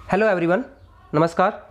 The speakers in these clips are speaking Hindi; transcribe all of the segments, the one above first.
हेलो एवरीवन, नमस्कार।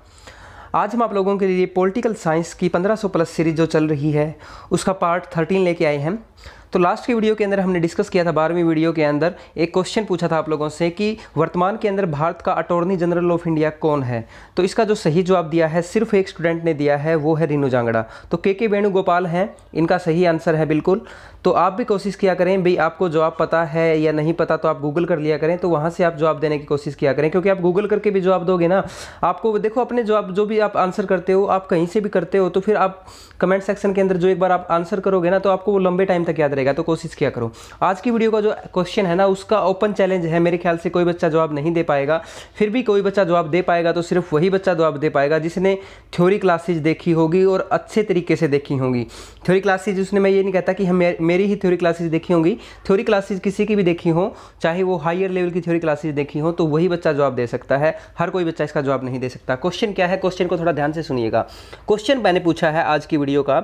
आज हम आप लोगों के लिए पॉलिटिकल साइंस की 1500 प्लस सीरीज जो चल रही है उसका पार्ट 13 लेके आए हैं। तो लास्ट की वीडियो के अंदर हमने डिस्कस किया था, 12वीं वीडियो के अंदर एक क्वेश्चन पूछा था आप लोगों से कि वर्तमान के अंदर भारत का अटॉर्नी जनरल ऑफ इंडिया कौन है। तो इसका जो सही जवाब दिया है सिर्फ एक स्टूडेंट ने दिया है, वो है रीनू जांगड़ा। तो के वेणुगोपाल हैं, इनका सही आंसर है बिल्कुल। तो आप भी कोशिश किया करें भाई, आपको जवाब पता है या नहीं पता तो आप गूगल कर लिया करें, तो वहाँ से आप जवाब देने की कोशिश किया करें, क्योंकि आप गूगल करके भी जवाब दोगे ना, आपको देखो अपने जवाब जो भी आप आंसर करते हो, आप कहीं से भी करते हो, तो फिर आप कमेंट सेक्शन के अंदर जो एक बार आप आंसर करोगे ना, तो आपको वो लंबे टाइम तक याद रहेगा। तो कोशिश किया करो। आज की वीडियो का जो क्वेश्चन है ना, उसका ओपन चैलेंज है। मेरे ख्याल से कोई बच्चा जवाब नहीं दे पाएगा, फिर भी कोई बच्चा जवाब दे पाएगा तो सिर्फ वही बच्चा जवाब दे पाएगा जिसने थ्योरी क्लासेज देखी होगी और अच्छे तरीके से देखी होंगी। थ्योरी क्लासेज उसने, मैं ये नहीं कहता कि हम मेरी ही थ्योरी क्लासेज देखी होंगी, थ्योरी क्लासेज किसी की भी देखी हो, चाहे वो हायर लेवल की थ्योरी क्लासेज देखी हो, तो वही बच्चा जवाब दे सकता है। हर कोई बच्चा इसका जवाब नहीं दे सकता। क्वेश्चन क्या है, क्वेश्चन को थोड़ा ध्यान से सुनिएगा। क्वेश्चन मैंने पूछा है आज की वीडियो का,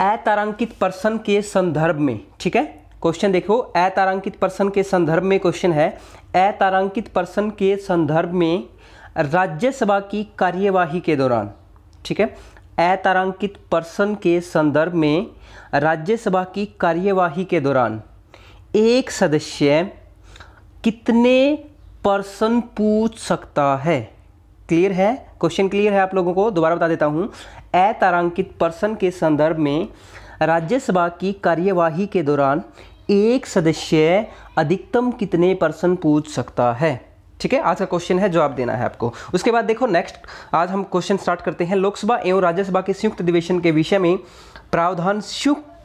अतारांकित पर्सन के संदर्भ में, ठीक है। क्वेश्चन देखो, अतारांकित पर्सन के संदर्भ में क्वेश्चन है, अतारांकित पर्सन के संदर्भ में राज्यसभा की कार्यवाही के दौरान, ठीक है, अतारांकित पर्सन के संदर्भ में राज्यसभा की कार्यवाही के दौरान एक सदस्य कितने पर्सन पूछ सकता है। क्लियर है, क्वेश्चन क्लियर है आप लोगों को? दोबारा बता देता हूं, अतारांकित पर्सन के संदर्भ में राज्यसभा की कार्यवाही के दौरान एक सदस्य अधिकतम कितने पर्सन पूछ सकता है। ठीक है, आज का क्वेश्चन है, जवाब देना है आपको। उसके बाद देखो नेक्स्ट, आज हम क्वेश्चन स्टार्ट करते हैं। लोकसभा एवं राज्यसभा के संयुक्त अधिवेशन के विषय में प्रावधान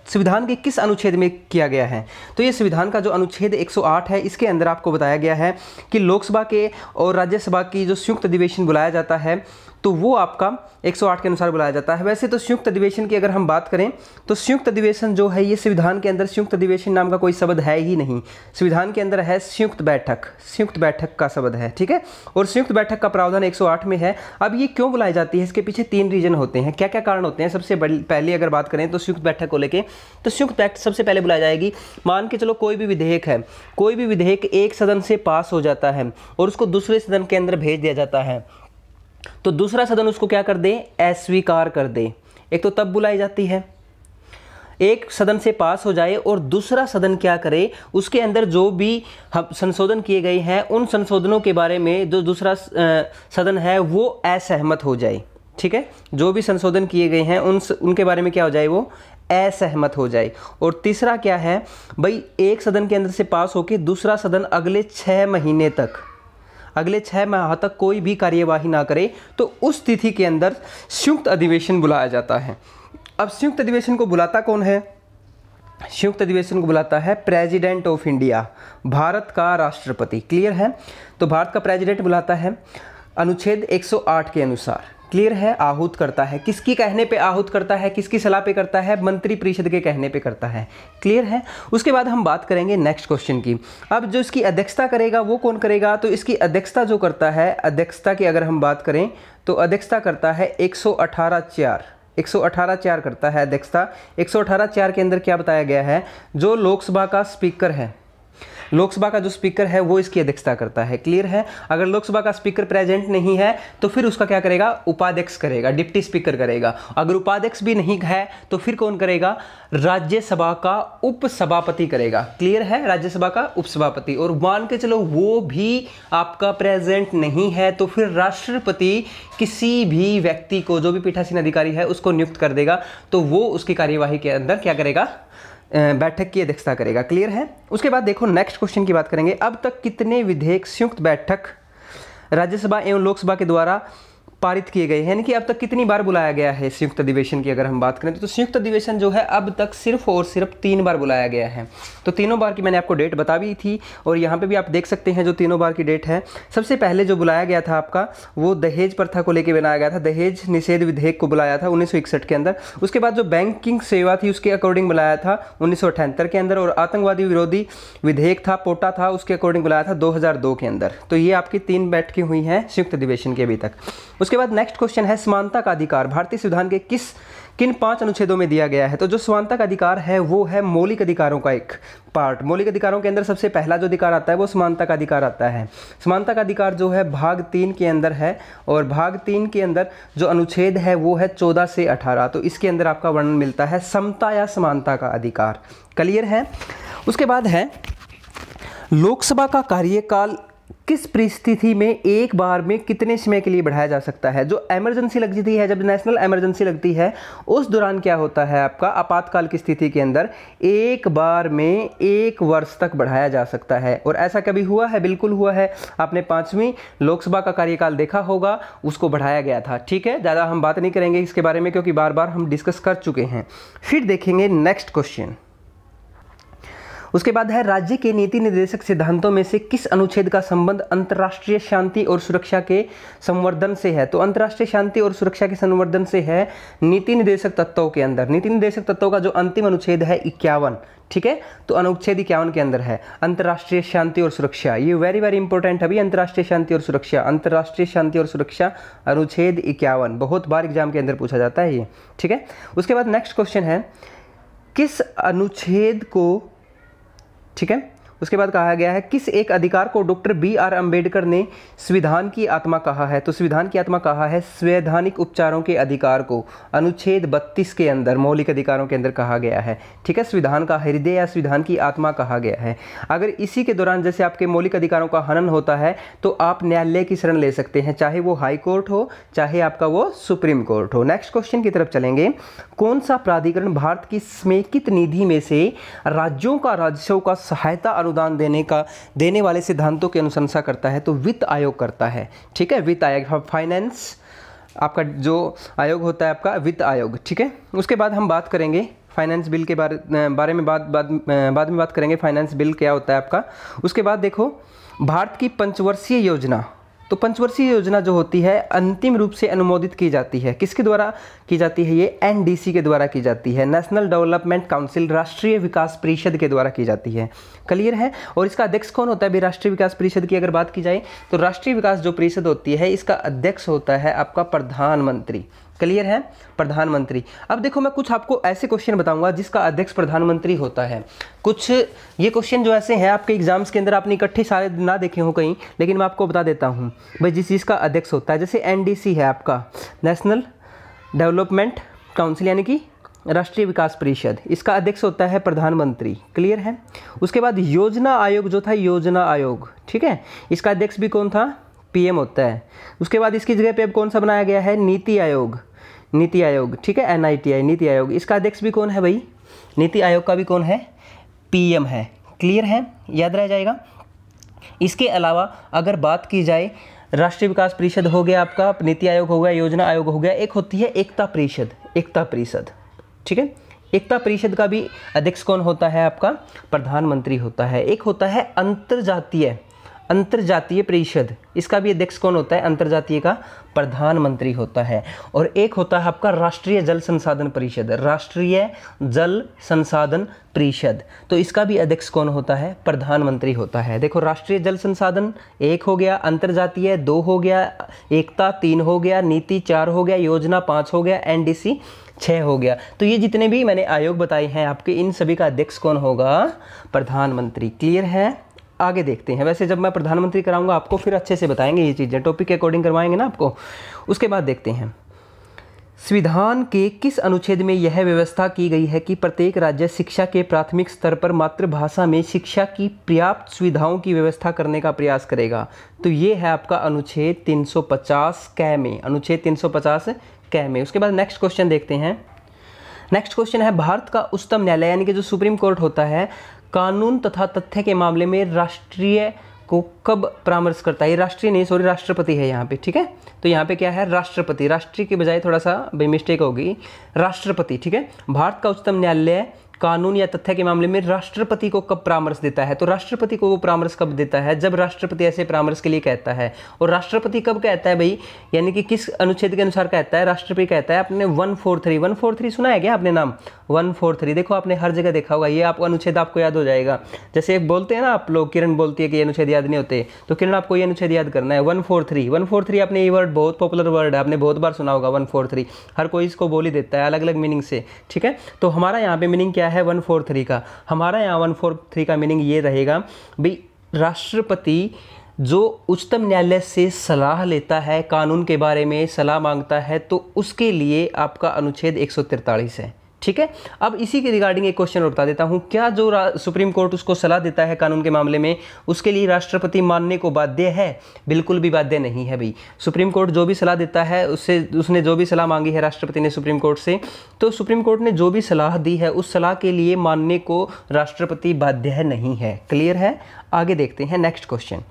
संविधान के किस अनुच्छेद में किया गया है। तो ये संविधान का जो अनुच्छेद 108 है, इसके अंदर आपको बताया गया है कि लोकसभा के और राज्यसभा की जो संयुक्त अधिवेशन बुलाया जाता है, तो वो आपका 108 के अनुसार बुलाया जाता है। वैसे तो संयुक्त अधिवेशन की अगर हम बात करें तो संयुक्त अधिवेशन जो है, ये संविधान के अंदर संयुक्त अधिवेशन नाम का कोई शब्द है ही नहीं। संविधान के अंदर है संयुक्त बैठक, संयुक्त बैठक का शब्द है, ठीक है। और संयुक्त बैठक का प्रावधान 108 में है। अब ये क्यों बुलाई जाती है, इसके पीछे 3 रीजन होते हैं। क्या क्या कारण होते हैं? सबसे पहले अगर बात करें तो संयुक्त बैठक को लेके, तो संयुक्त बैठक सबसे पहले बुलाई जाएगी, मान के चलो कोई भी विधेयक है, कोई भी विधेयक एक सदन से पास हो जाता है और उसको दूसरे सदन के अंदर भेज दिया जाता है, तो दूसरा सदन उसको क्या कर दे, अस्वीकार कर दे। एक तो तब बुलाई जाती है, एक सदन से पास हो जाए और दूसरा सदन क्या करे, उसके अंदर जो भी संशोधन किए गए हैं उन संशोधनों के बारे में जो दूसरा सदन है वो असहमत हो जाए, ठीक है। जो भी संशोधन किए गए हैं उनके बारे में क्या हो जाए, वो असहमत हो जाए। और तीसरा क्या है भाई, एक सदन के अंदर से पास होकर दूसरा सदन अगले 6 महीने तक, अगले 6 माह तक कोई भी कार्यवाही ना करे, तो उस तिथि के अंदर संयुक्त अधिवेशन बुलाया जाता है। अब संयुक्त अधिवेशन को बुलाता कौन है? संयुक्त अधिवेशन को बुलाता है प्रेसिडेंट ऑफ इंडिया, भारत का राष्ट्रपति। क्लियर है? तो भारत का प्रेसिडेंट बुलाता है अनुच्छेद 108 के अनुसार। क्लियर है? आहूत करता है, किसकी कहने पे आहूत करता है, किसकी सलाह पे करता है, मंत्रिपरिषद के कहने पे करता है। क्लियर है? उसके बाद हम बात करेंगे नेक्स्ट क्वेश्चन की। अब जो इसकी अध्यक्षता करेगा वो कौन करेगा? तो इसकी अध्यक्षता जो करता है, अध्यक्षता की अगर हम बात करें तो अध्यक्षता करता है 118(4) करता है अध्यक्षता। 118(4) के अंदर क्या बताया गया है, जो लोकसभा का स्पीकर है, लोकसभा का जो स्पीकर है वो इसकी अध्यक्षता करता है। क्लियर है? अगर लोकसभा का स्पीकर प्रेजेंट नहीं है तो फिर उसका क्या करेगा, उपाध्यक्ष करेगा, डिप्टी स्पीकर करेगा। अगर उपाध्यक्ष भी नहीं है तो फिर कौन करेगा, राज्यसभा का उपसभापति करेगा। क्लियर है? राज्यसभा का उपसभापति। और मान के चलो वो भी आपका प्रेजेंट नहीं है तो फिर राष्ट्रपति किसी भी व्यक्ति को, जो भी पीठासीन अधिकारी है, उसको नियुक्त कर देगा, तो वो उसकी कार्यवाही के अंदर क्या करेगा, बैठक की अध्यक्षता करेगा। क्लियर है? उसके बाद देखो नेक्स्ट क्वेश्चन की बात करेंगे। अब तक कितने विधेयक संयुक्त बैठक राज्यसभा एवं लोकसभा के द्वारा पारित किए गए हैं, यानी कि अब तक कितनी बार बुलाया गया है संयुक्त अधिवेशन की अगर हम बात करें तो संयुक्त अधिवेशन जो है अब तक सिर्फ और सिर्फ 3 बार बुलाया गया है। तो तीनों बार की मैंने आपको डेट बता भी थी और यहाँ पे भी आप देख सकते हैं जो तीनों बार की डेट है। सबसे पहले जो बुलाया गया था आपका, वो दहेज प्रथा को लेकर बनाया गया था, दहेज निषेध विधेयक को बुलाया था 1961 के अंदर। उसके बाद जो बैंकिंग सेवा थी उसके अकॉर्डिंग बुलाया था 1978 के अंदर, और आतंकवादी विरोधी विधेयक था, पोटा था, उसके अकॉर्डिंग बुलाया था 2002 के अंदर। तो ये आपकी 3 बैठकें हुई हैं संयुक्त अधिवेशन के अभी तक। उसके बाद नेक्स्ट क्वेश्चन है समानता का अधिकार भारतीय संविधान के किन 5 अनुच्छेदों में दिया गया है। तो जो समानता का अधिकार है वो है मौलिक अधिकारों का एक पार्ट। मौलिक अधिकारों के अंदर सबसे पहला जो अधिकार आता है वो समानता का अधिकार आता है। समानता का अधिकार जो है भाग 3 के अंदर है, और भाग 3 के अंदर जो अनुच्छेद है वो है 14 से 18। तो इसके अंदर आपका वर्णन मिलता है समता या समानता का अधिकार। क्लियर है। उसके बाद है लोकसभा का कार्यकाल किस परिस्थिति में एक बार में कितने समय के लिए बढ़ाया जा सकता है। जो इमरजेंसी लगती है, जब नेशनल इमरजेंसी लगती है उस दौरान क्या होता है आपका आपातकाल की स्थिति के अंदर एक बार में 1 वर्ष तक बढ़ाया जा सकता है। और ऐसा कभी हुआ है? बिल्कुल हुआ है। आपने 5वीं लोकसभा का कार्यकाल देखा होगा, उसको बढ़ाया गया था। ठीक है, ज़्यादा हम बात नहीं करेंगे इसके बारे में क्योंकि बार बार हम डिस्कस कर चुके हैं। फिर देखेंगे नेक्स्ट क्वेश्चन। उसके बाद है राज्य के नीति निर्देशक सिद्धांतों में से किस अनुच्छेद का संबंध अंतर्राष्ट्रीय शांति और सुरक्षा के संवर्धन से है। तो अंतर्राष्ट्रीय शांति और सुरक्षा के संवर्धन से है नीति निर्देशक तत्वों के अंदर। नीति निर्देशक तत्वों का जो अंतिम अनुच्छेद है 51, ठीक है, तो अनुच्छेद 51 के अंदर है अंतर्राष्ट्रीय शांति और सुरक्षा। ये वेरी वेरी इंपॉर्टेंट है अभी, अंतर्राष्ट्रीय शांति और सुरक्षा, अंतर्राष्ट्रीय शांति और सुरक्षा अनुच्छेद 51 बहुत बार एग्जाम के अंदर पूछा जाता है ये। ठीक है, उसके बाद नेक्स्ट क्वेश्चन है किस अनुच्छेद को, ठीक है, उसके बाद कहा गया है किस एक अधिकार को डॉक्टर BR अम्बेडकर ने संविधान की आत्मा कहा है। तो संविधान की आत्मा कहा है संवैधानिक उपचारों के अधिकार को अनुच्छेद 32 के अंदर मौलिक अधिकारों के अंदर कहा गया है। ठीक है, संविधान का हृदय या संविधान की आत्मा कहा गया है। अगर इसी के दौरान जैसे आपके मौलिक अधिकारों का हनन होता है तो आप न्यायालय की शरण ले सकते हैं, चाहे वो हाई कोर्ट हो चाहे आपका वो सुप्रीम कोर्ट हो। नेक्स्ट क्वेश्चन की तरफ चलेंगे। कौन सा प्राधिकरण भारत की समेकित निधि में से राज्यों का राजस्व का सहायता अनुदान देने वाले सिद्धांतों की अनुशंसा करता है। तो वित्त आयोग करता है। ठीक है, वित्त आयोग, फाइनेंस आपका जो आयोग होता है आपका वित्त आयोग। ठीक है, उसके बाद हम बात करेंगे फाइनेंस बिल के बारे में बाद में बात करेंगे फाइनेंस बिल क्या होता है आपका। उसके बाद देखो भारत की पंचवर्षीय योजना, तो पंचवर्षीय योजना जो होती है अंतिम रूप से अनुमोदित की जाती है, किसके द्वारा की जाती है? ये NDC के द्वारा की जाती है, नेशनल डेवलपमेंट काउंसिल, राष्ट्रीय विकास परिषद के द्वारा की जाती है। क्लियर है। और इसका अध्यक्ष कौन होता है भी? राष्ट्रीय विकास परिषद की अगर बात की जाए तो राष्ट्रीय विकास जो परिषद होती है इसका अध्यक्ष होता है आपका प्रधानमंत्री। क्लियर है, प्रधानमंत्री। अब देखो मैं कुछ आपको ऐसे क्वेश्चन बताऊंगा जिसका अध्यक्ष प्रधानमंत्री होता है। कुछ ये क्वेश्चन जो ऐसे हैं आपके एग्जाम्स के अंदर आपने इकट्ठे सारे ना देखे हो कहीं, लेकिन मैं आपको बता देता हूँ भाई जिस चीज़ का अध्यक्ष होता है। जैसे NDC है आपका नेशनल डेवलपमेंट काउंसिल यानी कि राष्ट्रीय विकास परिषद, इसका अध्यक्ष होता है प्रधानमंत्री। क्लियर है। उसके बाद योजना आयोग जो था, योजना आयोग, ठीक है, इसका अध्यक्ष भी कौन था? PM होता है। उसके बाद इसकी जगह पे अब कौन सा बनाया गया है? नीति आयोग, नीति आयोग, ठीक है, NITI नीति आयोग, इसका अध्यक्ष भी कौन है भाई? नीति आयोग का भी कौन है? PM है। क्लियर है, याद रह जाएगा। इसके अलावा अगर बात की जाए राष्ट्रीय विकास परिषद हो गया आपका, नीति आयोग हो गया, योजना आयोग हो गया, एक होती है एकता परिषद, एकता परिषद, ठीक है, एकता परिषद का भी अध्यक्ष कौन होता है आपका? प्रधानमंत्री होता है। एक होता है अंतर्जातीय परिषद, इसका भी अध्यक्ष कौन होता है? अंतर्जातीय का प्रधानमंत्री होता है। और एक होता है आपका राष्ट्रीय जल संसाधन परिषद, राष्ट्रीय जल संसाधन परिषद, तो इसका भी अध्यक्ष कौन होता है? प्रधानमंत्री होता है। देखो राष्ट्रीय जल संसाधन 1 हो गया, अंतर्जातीय 2 हो गया, एकता 3 हो गया, नीति 4 हो गया, योजना 5 हो गया, NDC 6 हो गया। तो ये जितने भी मैंने आयोग बताए हैं आपके, इन सभी का अध्यक्ष कौन होगा? प्रधानमंत्री। क्लियर है। आगे देखते हैं। वैसे जब मैं प्रधानमंत्री कराऊंगा आपको फिर अच्छे से बताएंगे ये चीज़ें, टॉपिक के अकॉर्डिंग करवाएंगे ना आपको। उसके बाद देखते हैं संविधान के किस अनुच्छेद में यह व्यवस्था की गई है कि प्रत्येक राज्य शिक्षा के प्राथमिक स्तर पर मातृभाषा में शिक्षा की पर्याप्त सुविधाओं की व्यवस्था करने का प्रयास करेगा। तो ये है आपका अनुच्छेद 350 क में, अनुच्छेद 350 क में। उसके बाद नेक्स्ट क्वेश्चन देखते हैं। नेक्स्ट क्वेश्चन है भारत का उच्चतम न्यायालय यानी कि जो सुप्रीम कोर्ट होता है कानून तथा तथ्य के मामले में राष्ट्रीय को कब परामर्श करता है? ये राष्ट्रीय नहीं, सॉरी, राष्ट्रपति है यहाँ पे। ठीक है, तो यहाँ पे क्या है? राष्ट्रपति, राष्ट्रीय के बजाय थोड़ा सा मिस्टेक होगी, राष्ट्रपति। ठीक है, भारत का उच्चतम न्यायालय कानून या तथ्य के मामले में राष्ट्रपति को कब परामर्श देता है? तो राष्ट्रपति को वो परामर्श कब देता है? जब राष्ट्रपति ऐसे परामर्श के लिए कहता है। और राष्ट्रपति कब कहता है भाई, यानी कि किस अनुच्छेद के अनुसार कहता है? राष्ट्रपति कहता है अपने 143 सुना है क्या आपने नाम? 143 देखो आपने हर जगह देखा होगा, ये आपको अनुच्छेद आपको याद हो जाएगा। जैसे एक बोलते हैं ना आप लोग, किरण बोलती है कि ये अनुच्छेद याद नहीं होते, तो किरण आपको ये अनुच्छेद याद करना है 143 आपने ये वर्ड बहुत पॉपुलर वर्ड है, आपने बहुत बार सुना होगा 143, हर कोई इसको बोल ही देता है अलग अलग मीनिंग से, ठीक है। तो हमारा यहाँ पे मीनिंग क्या है 143 का? हमारा यहाँ 143 का मीनिंग ये रहेगा भाई, राष्ट्रपति जो उच्चतम न्यायालय से सलाह लेता है, कानून के बारे में सलाह मांगता है, तो उसके लिए आपका अनुच्छेद 143 है, ठीक है। अब इसी के रिगार्डिंग एक क्वेश्चन और बता देता हूँ, क्या जो सुप्रीम कोर्ट उसको सलाह देता है कानून के मामले में, उसके लिए राष्ट्रपति मानने को बाध्य है? बिल्कुल भी बाध्य नहीं है भाई। सुप्रीम कोर्ट जो भी सलाह देता है, उसने जो भी सलाह मांगी है राष्ट्रपति ने सुप्रीम कोर्ट से, तो सुप्रीम कोर्ट ने जो भी सलाह दी है उस सलाह के लिए मानने को राष्ट्रपति बाध्य नहीं है। क्लियर है? आगे देखते हैं नेक्स्ट क्वेश्चन।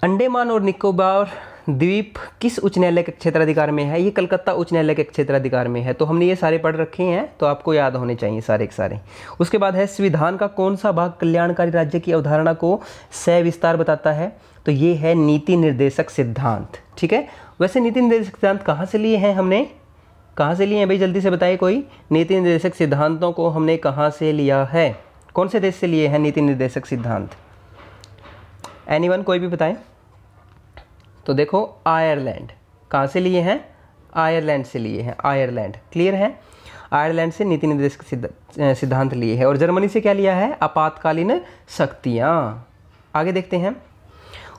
अंडमान और निकोबार द्वीप किस उच्च न्यायालय के क्षेत्राधिकार में है? ये कलकत्ता उच्च न्यायालय के क्षेत्राधिकार में है। तो हमने ये सारे पढ़ रखे हैं, तो आपको याद होने चाहिए सारे के सारे। उसके बाद है, संविधान का कौन सा भाग कल्याणकारी राज्य की अवधारणा को सविस्तार बताता है? तो ये है नीति निर्देशक सिद्धांत, ठीक है। वैसे नीति निर्देशक सिद्धांत कहाँ से लिए हैं हमने? कहाँ से लिए हैं भाई, जल्दी से बताइए कोई। नीति निर्देशक सिद्धांतों को हमने कहाँ से लिया है? कौन से देश से लिए हैं नीति निर्देशक सिद्धांत? एनीवन, कोई भी बताएं। तो देखो आयरलैंड। कहाँ से लिए हैं? आयरलैंड से लिए हैं, आयरलैंड। क्लियर है? आयरलैंड से नीति निर्देशक सिद्धांत लिए हैं। और जर्मनी से क्या लिया है? आपातकालीन शक्तियाँ। आगे देखते हैं।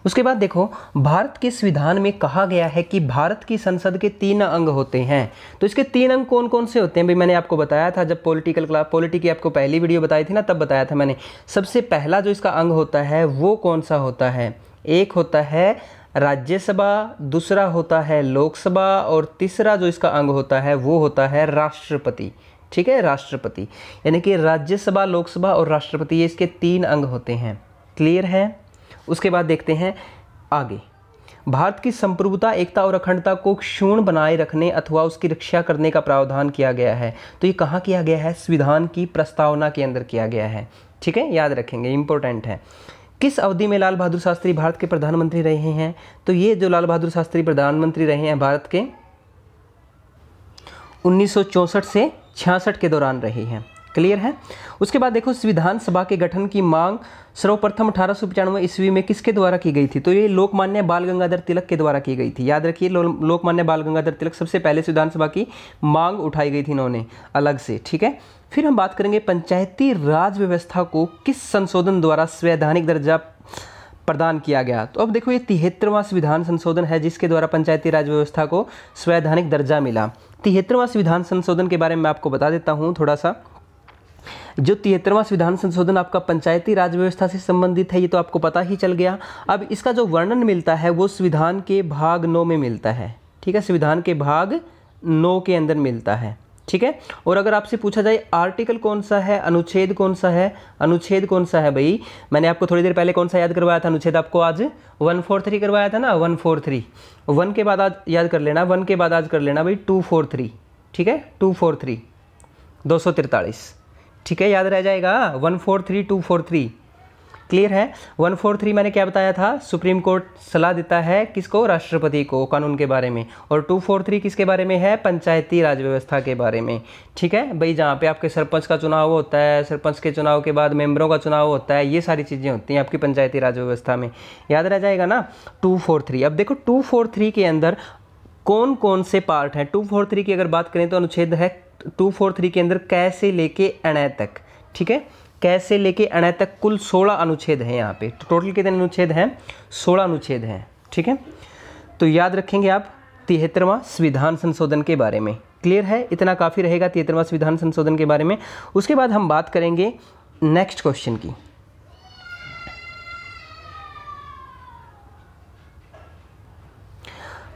उसके बाद देखो, भारत के संविधान में कहा गया है कि भारत की संसद के 3 अंग होते हैं। तो इसके 3 अंग कौन कौन से होते हैं भाई? मैंने आपको बताया था जब पॉलिटी की आपको पहली वीडियो बताई थी ना, तब बताया था मैंने। सबसे पहला जो इसका अंग होता है वो कौन सा होता है? एक होता है राज्यसभा, दूसरा होता है लोकसभा, और तीसरा जो इसका अंग होता है वो होता है राष्ट्रपति, ठीक है। राष्ट्रपति यानी कि राज्यसभा, लोकसभा और राष्ट्रपति, ये इसके 3 अंग होते हैं। क्लियर है? उसके बाद देखते हैं आगे। भारत की संप्रभुता, एकता और अखंडता को क्षुण्ण बनाए रखने अथवा उसकी रक्षा करने का प्रावधान किया गया है। तो ये कहाँ किया गया है? संविधान की प्रस्तावना के अंदर किया गया है, ठीक है। याद रखेंगे, इंपॉर्टेंट है। किस अवधि में लाल बहादुर शास्त्री भारत के प्रधानमंत्री रहे हैं? तो ये जो लाल बहादुर शास्त्री प्रधानमंत्री रहे हैं भारत के 1964 से 66 के दौरान रहे हैं। क्लियर है? उसके बाद देखो, संविधान सभा के गठन की मांग सर्वप्रथम 1895 ईस्वी में किसके द्वारा की गई थी? तो ये लोकमान्य बाल गंगाधर तिलक के द्वारा की गई थी। याद रखिए, लोकमान्य बाल गंगाधर तिलक सबसे पहले संविधान सभा की मांग उठाई गई थी इन्होंने अलग से, ठीक है। फिर हम बात करेंगे पंचायती राज व्यवस्था को किस संशोधन द्वारा संवैधानिक दर्जा प्रदान किया गया? तो अब देखो, ये 73वां संविधान संशोधन है जिसके द्वारा पंचायती राज व्यवस्था को संवैधानिक दर्जा मिला। 73वां संविधान संशोधन के बारे में आपको बता देता हूँ थोड़ा सा। जो 73वां संविधान संशोधन आपका पंचायती राज व्यवस्था से संबंधित है, ये तो आपको पता ही चल गया। अब इसका जो वर्णन मिलता है वो संविधान के भाग 9 में मिलता है, ठीक है। संविधान के भाग 9 के अंदर मिलता है, ठीक है। और अगर आपसे पूछा जाए आर्टिकल कौन सा है, अनुच्छेद कौन सा है, अनुच्छेद कौन सा है भाई? मैंने आपको थोड़ी देर पहले कौन सा याद करवाया था अनुच्छेद? आपको आज 143 करवाया था ना, 143। 1 के बाद आज याद कर लेना, 1 के बाद आज कर लेना भाई 243, ठीक है। 243 243, ठीक है, याद रह जाएगा। 143 243। क्लियर है? 143 मैंने क्या बताया था? सुप्रीम कोर्ट सलाह देता है किसको? राष्ट्रपति को, कानून के बारे में। और 243 किसके बारे में है? पंचायती राज व्यवस्था के बारे में, ठीक है भाई। जहाँ पे आपके सरपंच का चुनाव होता है, सरपंच के चुनाव के बाद मेंबरों का चुनाव होता है, ये सारी चीज़ें होती हैं आपकी पंचायती राज व्यवस्था में। याद रह जाएगा ना 243। अब देखो 243 के अंदर कौन कौन से पार्ट हैं? 243 की अगर बात करें तो अनुच्छेद है 243 के अंदर कै से लेके अणय तक, ठीक है। कै से लेके अणय तक कुल 16 अनुच्छेद हैं यहाँ पे। तो टोटल कितने अनुच्छेद हैं? 16 अनुच्छेद हैं, ठीक है। तो याद रखेंगे आप 73वां संविधान संशोधन के बारे में। क्लियर है? इतना काफ़ी रहेगा 73वां संविधान संशोधन के बारे में। उसके बाद हम बात करेंगे नेक्स्ट क्वेश्चन की।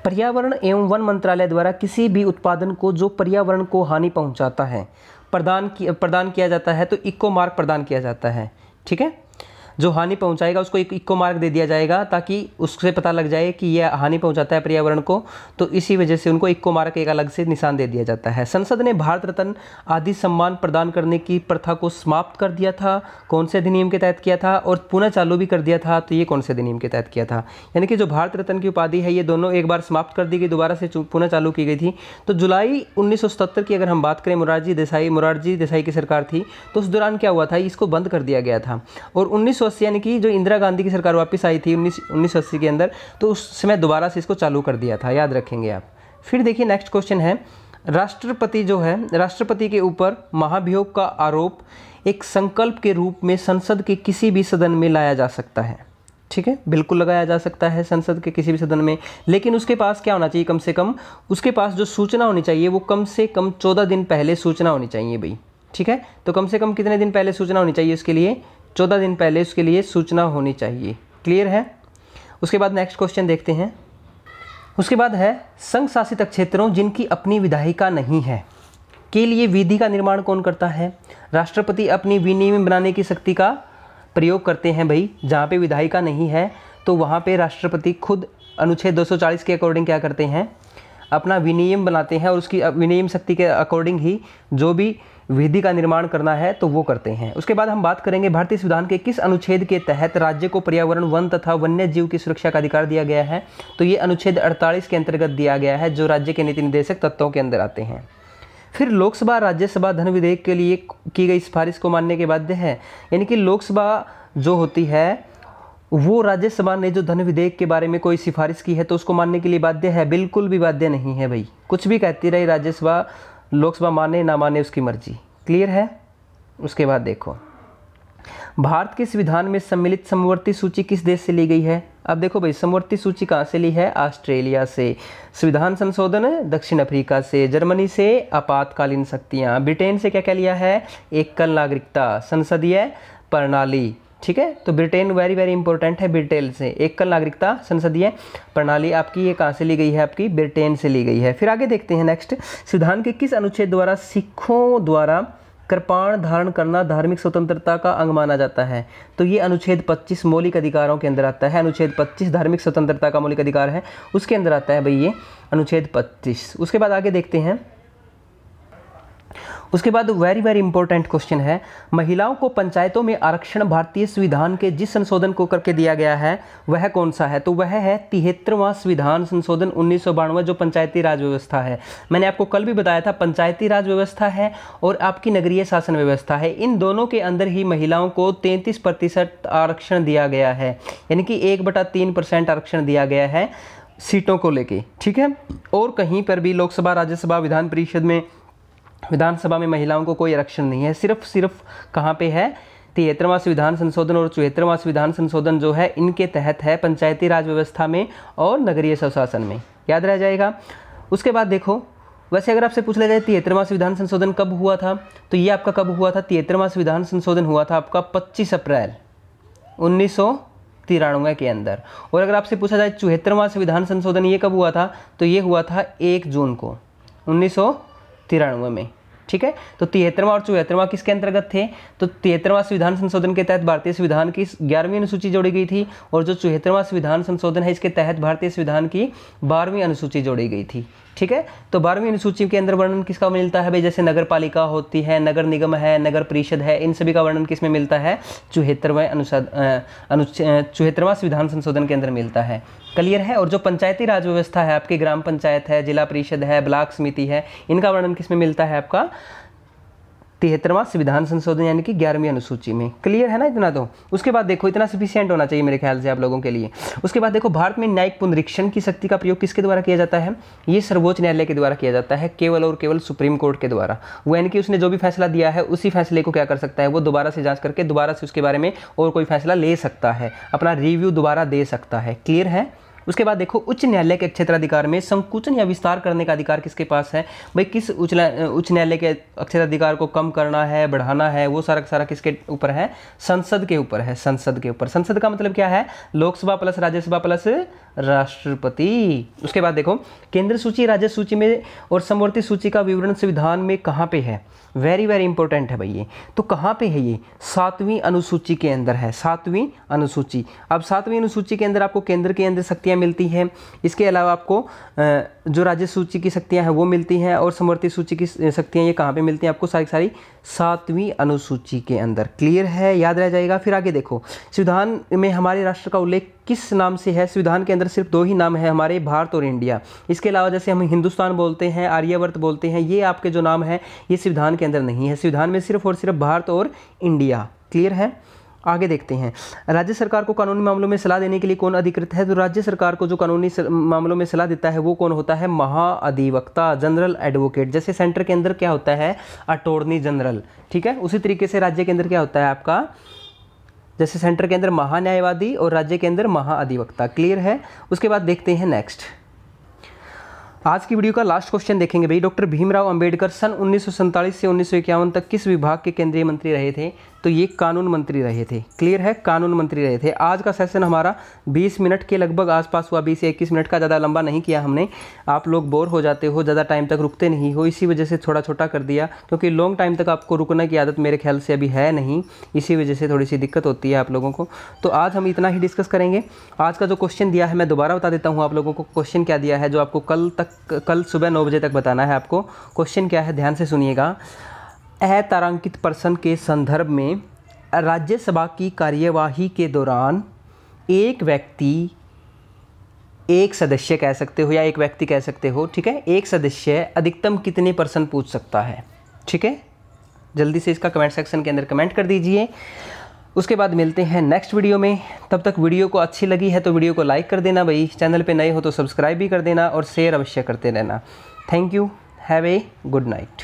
पर्यावरण एवं वन मंत्रालय द्वारा किसी भी उत्पादन को जो पर्यावरण को हानि पहुंचाता है प्रदान किया जाता है तो इको मार्क प्रदान किया जाता है, ठीक है। जो हानि पहुंचाएगा उसको एक इक्को मार्क दे दिया जाएगा, ताकि उससे पता लग जाए कि यह हानि पहुंचाता है पर्यावरण को, तो इसी वजह से उनको इक्को मार्क एक अलग से निशान दे दिया जाता है। संसद ने भारत रत्न आदि सम्मान प्रदान करने की प्रथा को समाप्त कर दिया था, कौन से अधिनियम के तहत किया था, और पुनः चालू भी कर दिया था, तो ये कौन से अधिनियम के तहत किया था। यानी कि जो भारत रत्न की उपाधि है ये दोनों एक बार समाप्त कर दी गई, दोबारा से पुनः चालू की गई थी। तो जुलाई 1977 की अगर हम बात करें, मोरारजी देसाई की सरकार थी, तो उस दौरान क्या हुआ था, इसको बंद कर दिया गया था। और 1980 यानी कि जो इंदिरा गांधी की सरकार वापस आई थी 1980 के अंदर, तो उस समय दोबारा से इसको चालू कर दिया था, याद रखेंगे आप। फिर देखिए नेक्स्ट क्वेश्चन है, राष्ट्रपति जो है, राष्ट्रपति के ऊपर महाभियोग का आरोप एक संकल्प के रूप में संसद के किसी भी सदन में लाया जा सकता है। ठीक है, बिल्कुल लगाया जा सकता है संसद के किसी भी सदन में, लेकिन उसके पास क्या होना चाहिए, कम से कम उसके पास जो सूचना होनी चाहिए वो कम से कम 14 दिन पहले सूचना होनी चाहिए भाई। ठीक है, तो कम से कम कितने दिन पहले सूचना होनी चाहिए उसके लिए, 14 दिन पहले उसके लिए सूचना होनी चाहिए। क्लियर है। उसके बाद नेक्स्ट क्वेश्चन देखते हैं। उसके बाद है, संघ शासित क्षेत्रों जिनकी अपनी विधायिका नहीं है के लिए विधि का निर्माण कौन करता है। राष्ट्रपति अपनी विनियम बनाने की शक्ति का प्रयोग करते हैं भाई। जहाँ पे विधायिका नहीं है तो वहाँ पे राष्ट्रपति खुद अनुच्छेद 240 के अकॉर्डिंग क्या करते हैं, अपना विनियम बनाते हैं, और उसकी विनियम शक्ति के अकॉर्डिंग ही जो भी विधि का निर्माण करना है तो वो करते हैं। उसके बाद हम बात करेंगे भारतीय संविधान के किस अनुच्छेद के तहत राज्य को पर्यावरण, वन तथा वन्य जीव की सुरक्षा का अधिकार दिया गया है। तो ये अनुच्छेद 48 के अंतर्गत दिया गया है, जो राज्य के नीति निर्देशक तत्वों के अंदर आते हैं। फिर लोकसभा राज्यसभा धन विधेयक के लिए की गई सिफारिश को मानने के बाध्य है। यानी कि लोकसभा जो होती है वो राज्यसभा ने जो धन विधेयक के बारे में कोई सिफारिश की है तो उसको मानने के लिए बाध्य है, बिल्कुल भी बाध्य नहीं है भाई। कुछ भी कहती रही राज्यसभा, लोकसभा माने ना माने उसकी मर्जी। क्लियर है। उसके बाद देखो, भारत के संविधान में सम्मिलित समवर्ती सूची किस देश से ली गई है। अब देखो भाई, समवर्ती सूची कहाँ से ली है, ऑस्ट्रेलिया से। संविधान संशोधन दक्षिण अफ्रीका से। जर्मनी से आपातकालीन शक्तियाँ। ब्रिटेन से क्या क्या लिया है, एकल नागरिकता, संसदीय प्रणाली। ठीक है, तो ब्रिटेन वेरी वेरी इंपॉर्टेंट है। ब्रिटेन से एकल नागरिकता, संसदीय प्रणाली आपकी ये कहाँ से ली गई है, आपकी ब्रिटेन से ली गई है। फिर आगे देखते हैं नेक्स्ट, संविधान के किस अनुच्छेद द्वारा सिखों द्वारा कृपाण धारण करना धार्मिक स्वतंत्रता का अंग माना जाता है। तो ये अनुच्छेद 25 मौलिक अधिकारों के अंदर आता है। अनुच्छेद 25 धार्मिक स्वतंत्रता का मौलिक अधिकार है, उसके अंदर आता है भाई ये अनुच्छेद 25। उसके बाद आगे देखते हैं। उसके बाद वेरी वेरी इंपॉर्टेंट क्वेश्चन है, महिलाओं को पंचायतों में आरक्षण भारतीय संविधान के जिस संशोधन को करके दिया गया है वह कौन सा है। तो वह है 73वां संविधान संशोधन 1992, जो पंचायती राज व्यवस्था है। मैंने आपको कल भी बताया था, पंचायती राज व्यवस्था है और आपकी नगरीय शासन व्यवस्था है, इन दोनों के अंदर ही महिलाओं को 33% आरक्षण दिया गया है। यानी कि 1/3% आरक्षण दिया गया है सीटों को लेके। ठीक है, और कहीं पर भी लोकसभा, राज्यसभा, विधान परिषद में, विधानसभा में महिलाओं को कोई आरक्षण नहीं है। सिर्फ कहाँ पे है, 73वां संविधान संशोधन और 74वां संविधान संशोधन जो है इनके तहत है, पंचायती राज व्यवस्था में और नगरीय स्वशासन में। याद रह जाएगा। उसके बाद देखो, वैसे अगर आपसे पूछ लिया जाए 73वां संविधान संशोधन कब हुआ था, तो ये आपका कब हुआ था, 73वां संविधान संशोधन हुआ था आपका 25 अप्रैल 1993 के अंदर। और अगर आपसे पूछा जाए 74वां संविधान संशोधन ये कब हुआ था, तो ये हुआ था 1 जून को 1993 में। ठीक है, तो 73वां और 74वां किसके अंतर्गत थे, तो 73वां संविधान संशोधन के तहत भारतीय संविधान की 11वीं अनुसूची जोड़ी गई थी, और जो 74वां संविधान संशोधन है इसके तहत भारतीय संविधान की 12वीं अनुसूची जोड़ी गई थी। ठीक है, तो 12वीं अनुसूची के अंदर वर्णन किसका मिलता है भाई, जैसे नगर पालिका होती है, नगर निगम है, नगर परिषद है, इन सभी का वर्णन किस में मिलता है, 74वां संविधान संशोधन के अंदर मिलता है। क्लियर है। और जो पंचायती राज व्यवस्था है, आपकी ग्राम पंचायत है, जिला परिषद है, ब्लॉक समिति है, इनका वर्णन किस में मिलता है, आपका 73वां संविधान संशोधन यानी कि 11वीं अनुसूची में। क्लियर है ना इतना। तो उसके बाद देखो, इतना सफिशिएंट होना चाहिए मेरे ख्याल से आप लोगों के लिए। उसके बाद देखो, भारत में न्यायिक पुनरीक्षण की शक्ति का प्रयोग किसके द्वारा किया जाता है, ये सर्वोच्च न्यायालय के द्वारा किया जाता है, केवल और केवल सुप्रीम कोर्ट के द्वारा। वो यानी कि उसने जो भी फैसला दिया है उसी फैसले को क्या कर सकता है, वो दोबारा से जांच करके दोबारा से उसके बारे में और कोई फैसला ले सकता है, अपना रिव्यू दोबारा दे सकता है। क्लियर है। उसके बाद देखो उच्च न्यायालय के क्षेत्राधिकार में संकुचन या विस्तार करने का अधिकार किसके पास है भाई, किस उच्च न्यायालय के क्षेत्राधिकार को कम करना है, बढ़ाना है, वो सारा किसके ऊपर है, संसद के ऊपर है, संसद के ऊपर। संसद का मतलब क्या है, लोकसभा प्लस राज्यसभा प्लस राष्ट्रपति। उसके बाद देखो केंद्र सूची, राज्य सूची में और समवर्ती सूची का विवरण संविधान में कहाँ पे है, वेरी वेरी इंपॉर्टेंट है भाई ये। तो कहाँ पे है ये, 7वीं अनुसूची के अंदर है, 7वीं अनुसूची। अब 7वीं अनुसूची के अंदर आपको केंद्र के अंदर शक्तियाँ मिलती हैं, इसके अलावा आपको जो राज्य सूची की शक्तियाँ हैं वो मिलती हैं, और समवर्ती सूची की शक्तियाँ ये कहाँ पे मिलती हैं आपको, सारी 7वीं अनुसूची के अंदर। क्लियर है, याद रह जाएगा। फिर आगे देखो संविधान में हमारे राष्ट्र का उल्लेख किस नाम से है, संविधान के अंदर सिर्फ 2 ही नाम है हमारे, भारत और इंडिया। इसके अलावा जैसे हम हिंदुस्तान बोलते हैं, आर्यवर्त बोलते हैं, ये आपके जो नाम है ये संविधान के अंदर नहीं है, संविधान में सिर्फ और सिर्फ भारत और इंडिया। क्लियर है, आगे देखते हैं। राज्य सरकार को कानूनी मामलों में सलाह देने के लिए कौन अधिकृत है, तो राज्य सरकार को जो कानूनी मामलों में सलाह देता है वो कौन होता है, महाअधिवक्ता, जनरल एडवोकेट। जैसे सेंटर के अंदर क्या होता है, अटॉर्नी जनरल, ठीक है, उसी तरीके से राज्य के अंदर क्या होता है आपका, जैसे सेंटर के अंदर महान्यायवादी और राज्य के अंदर महाअधिवक्ता। क्लियर है। उसके बाद देखते हैं नेक्स्ट, आज की वीडियो का लास्ट क्वेश्चन देखेंगे भाई। डॉक्टर भीमराव अंबेडकर सन 1947 से 1951 तक किस विभाग के केंद्रीय मंत्री रहे थे, तो ये कानून मंत्री रहे थे। क्लियर है, कानून मंत्री रहे थे। आज का सेशन हमारा 20 मिनट के लगभग आसपास हुआ, 20 से 21 मिनट का, ज़्यादा लंबा नहीं किया हमने। आप लोग बोर हो जाते हो, ज़्यादा टाइम तक रुकते नहीं हो, इसी वजह से थोड़ा छोटा कर दिया, क्योंकि लॉन्ग टाइम तक आपको रुकने की आदत मेरे ख्याल से अभी है नहीं, इसी वजह से थोड़ी सी दिक्कत होती है आप लोगों को। तो आज हम इतना ही डिस्कस करेंगे। आज का जो क्वेश्चन दिया है मैं दोबारा बता देता हूँ आप लोगों को। क्वेश्चन क्या दिया है जो आपको कल सुबह 9 बजे तक बताना है आपको। क्वेश्चन क्या है, ध्यान से सुनिएगा। अतारांकित प्रश्न के संदर्भ में राज्यसभा की कार्यवाही के दौरान एक व्यक्ति, एक सदस्य कह सकते हो या एक व्यक्ति कह सकते हो, ठीक है, एक सदस्य अधिकतम कितने प्रश्न पूछ सकता है। ठीक है, जल्दी से इसका कमेंट सेक्शन के अंदर कमेंट कर दीजिए। उसके बाद मिलते हैं नेक्स्ट वीडियो में। तब तक वीडियो को अच्छी लगी है तो वीडियो को लाइक कर देना भाई, चैनल पे नए हो तो सब्सक्राइब भी कर देना और शेयर अवश्य करते रहना। Thank you, have a good night.